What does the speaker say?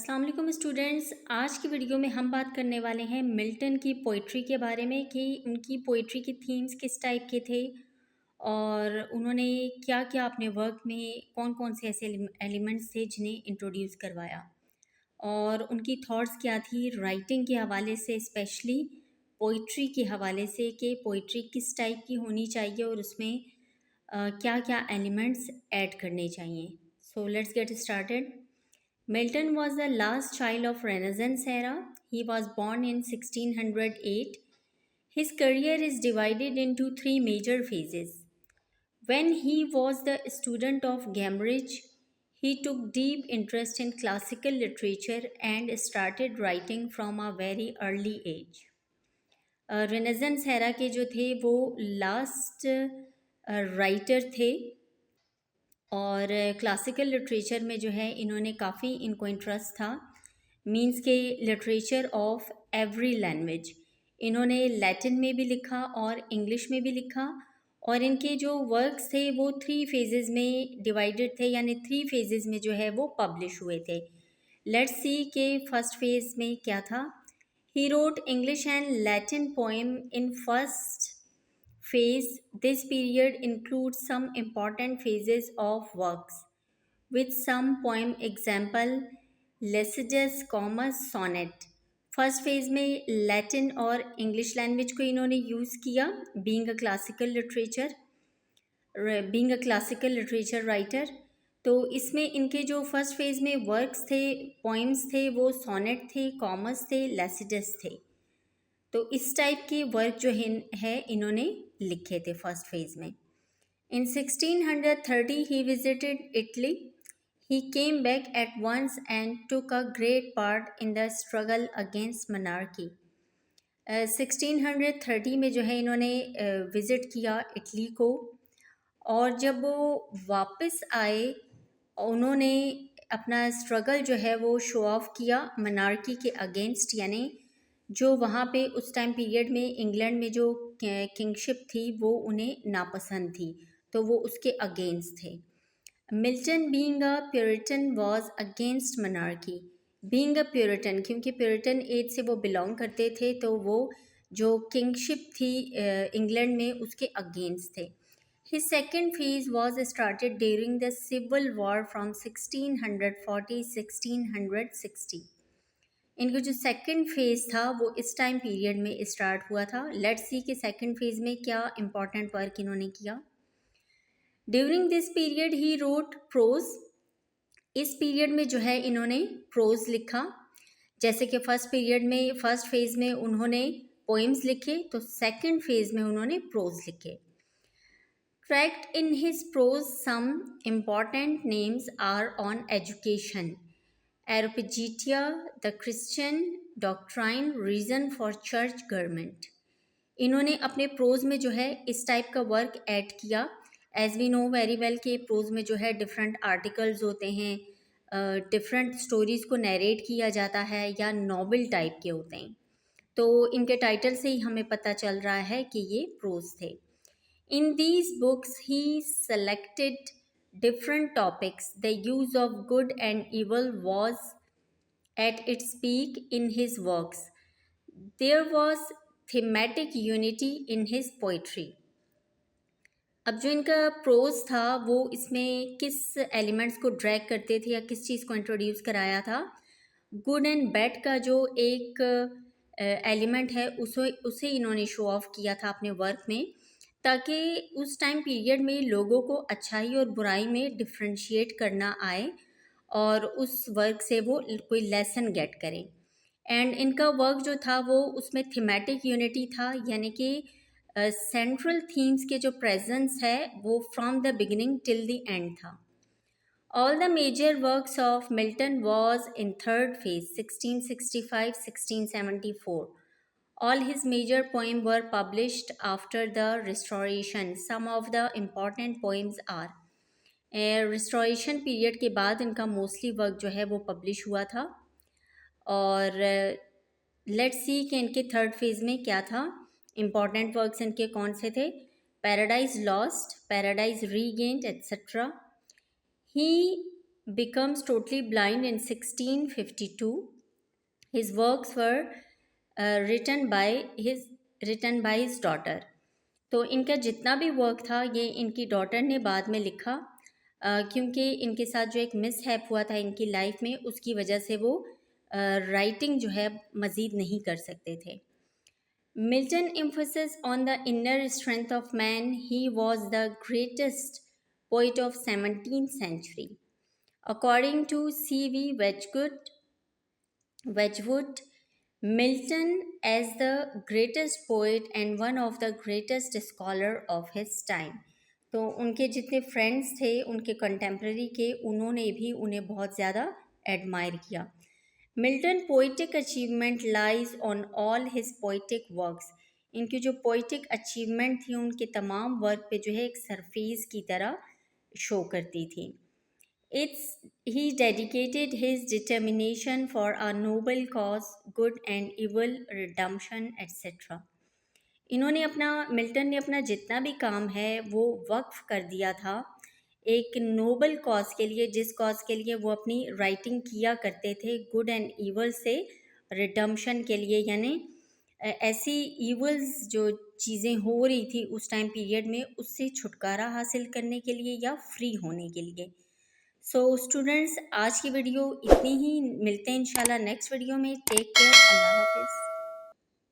अस्सलाम वालेकुम स्टूडेंट्स। आज की वीडियो में हम बात करने वाले हैं मिल्टन की पोइट्री के बारे में कि उनकी पोइट्री के थीम्स किस टाइप के थे और उन्होंने क्या क्या अपने वर्क में कौन कौन से ऐसे एलिमेंट्स थे जिन्हें इंट्रोड्यूस करवाया और उनकी थॉट्स क्या थी राइटिंग के हवाले से, स्पेशली पोइट्री के हवाले से कि पोइट्री किस टाइप की होनी चाहिए और उसमें क्या क्या एलिमेंट्स ऐड करने चाहिए। So let's get started. Milton was the last child of Renaissance era. He was born in 1608. His career is divided into three major phases. When he was the student of Cambridge, he took deep interest in classical literature and started writing from a very early age. Renaissance era के जो थे वो last writer थे और classical literature में जो है इन्होंने काफ़ी इनको इंटरेस्ट था। मींस के लिटरेचर ऑफ एवरी लैंग्वेज, इन्होंने लैटिन में भी लिखा और इंग्लिश में भी लिखा और इनके जो वर्क्स थे वो थ्री फेजेस में डिवाइडेड थे, यानी थ्री फेजेस में जो है वो पब्लिश हुए थे। लेट्स सी के फर्स्ट फेज में क्या था। He wrote English and Latin poem in first phase. This period includes some important phases of works, with some poem example Lycidas, sonnet. First phase में लैटिन और English language को इन्होंने use किया being a classical literature writer. तो इसमें इनके जो first phase में वर्क्स थे, पोइम्स थे, वो सोनेट थे, कॉमस थे, लैसिडस थे। तो इस टाइप के वर्क जो है इन्होंने लिखे थे फर्स्ट फेज में। In 1630 he visited Italy. He came back at once and took a great part in the struggle against monarchy. 1630 में जो है इन्होंने विज़िट किया इटली को और जब वो वापस आए उन्होंने अपना स्ट्रगल जो है वो शो ऑफ किया मोनार्की के अगेंस्ट, यानी जो वहाँ पे उस टाइम पीरियड में इंग्लैंड में जो किंगशिप थी वो उन्हें नापसंद थी, तो वो उसके अगेंस्ट थे। Milton being a Puritan was against monarchy. Being a Puritan, क्योंकि प्यूरिटन एज से वो बिलोंग करते थे, तो वो जो किंगशिप थी इंग्लैंड में उसके अगेंस्ट थे। His second phase was started during the Civil War from 1640-1660. इनका जो सेकंड फेज था वो इस टाइम पीरियड में स्टार्ट हुआ था। लेट्स सी कि सेकंड फेज में क्या इंपॉर्टेंट वर्क इन्होंने किया। During this period he wrote prose. इस पीरियड में जो है इन्होंने प्रोज लिखा। जैसे कि फर्स्ट फेज में उन्होंने पोएम्स लिखे, तो सेकंड फेज में उन्होंने प्रोज लिखे। Tracked in his prose, some important names are on education, Areopagitica, the Christian doctrine, reason for church government. इन्होंने अपने प्रोज में जो है इस टाइप का वर्क ऐड किया। As we know very well कि प्रोज में जो है डिफरेंट आर्टिकल्स होते हैं, डिफरेंट स्टोरीज को नरेट किया जाता है या नॉवेल टाइप के होते हैं। तो इनके टाइटल से ही हमें पता चल रहा है कि ये प्रोज थे। In these books, he selected different topics. The use of good and evil was at its peak in his works. There was thematic unity in his poetry. अब जो इनका प्रोज था वो इसमें किस एलिमेंट्स को ड्रैग करते थे या किस चीज़ को इंट्रोड्यूस कराया था। गुड एंड बैड का जो एक एलिमेंट है उसे इन्होंने शो ऑफ किया था अपने वर्क में, ताकि उस टाइम पीरियड में लोगों को अच्छाई और बुराई में डिफ्रेंशिएट करना आए और उस वर्क से वो कोई लेसन गेट करें। एंड इनका वर्क जो था वो उसमें थीमेटिक यूनिटी था, यानी कि सेंट्रल थीम्स के जो प्रेजेंस है वो from the beginning till the end था। All the major works of Milton was in third phase 1665-1674. All his major poems were published after the Restoration. Some of the important poems are restoration period के बाद इनका mostly work जो है वो publish हुआ था। और लेट्स सी कि इनके थर्ड फेज में क्या था। इम्पॉर्टेंट वर्क्स इनके कौन से थे। Paradise lost, paradise regained etcetera. He becomes totally blind in 1652. His works were written by his daughter. तो इनका जितना भी वर्क था ये इनकी डॉटर ने बाद में लिखा, क्योंकि इनके साथ जो एक मिसहैप हुआ था इनकी लाइफ में, उसकी वजह से वो राइटिंग जो है मज़ीद नहीं कर सकते थे. Milton emphasis on the inner strength of man. He was the greatest poet of 17th century. According to C.V. Wedgwood, Milton as the greatest poet and one of the greatest scholar of his time. तो उनके जितने friends थे उनके contemporary के, उन्होंने भी उन्हें बहुत ज़्यादा एडमायर किया. Milton poetic achievement lies on all his poetic works. इनकी जो पोइटिक अचीवमेंट थी उनके तमाम वर्क पे जो है एक सरफेस की तरह शो करती थी. He dedicated his determination for a noble cause, good and evil, redemption, etc. Milton ने अपना जितना भी काम है वो वक्फ कर दिया था एक नोबल कॉज के लिए, जिस कॉज के लिए वो अपनी राइटिंग किया करते थे, गुड एंड ईवल से रिडम्पशन के लिए, यानी ऐसी ईवल्स जो चीज़ें हो रही थी उस टाइम पीरियड में उससे छुटकारा हासिल करने के लिए या फ्री होने के लिए. सो स्टूडेंट्स, आज की वीडियो इतनी ही. मिलते हैं इंशाल्लाह नेक्स्ट वीडियो में. Take care. अल्लाह हाफिज़.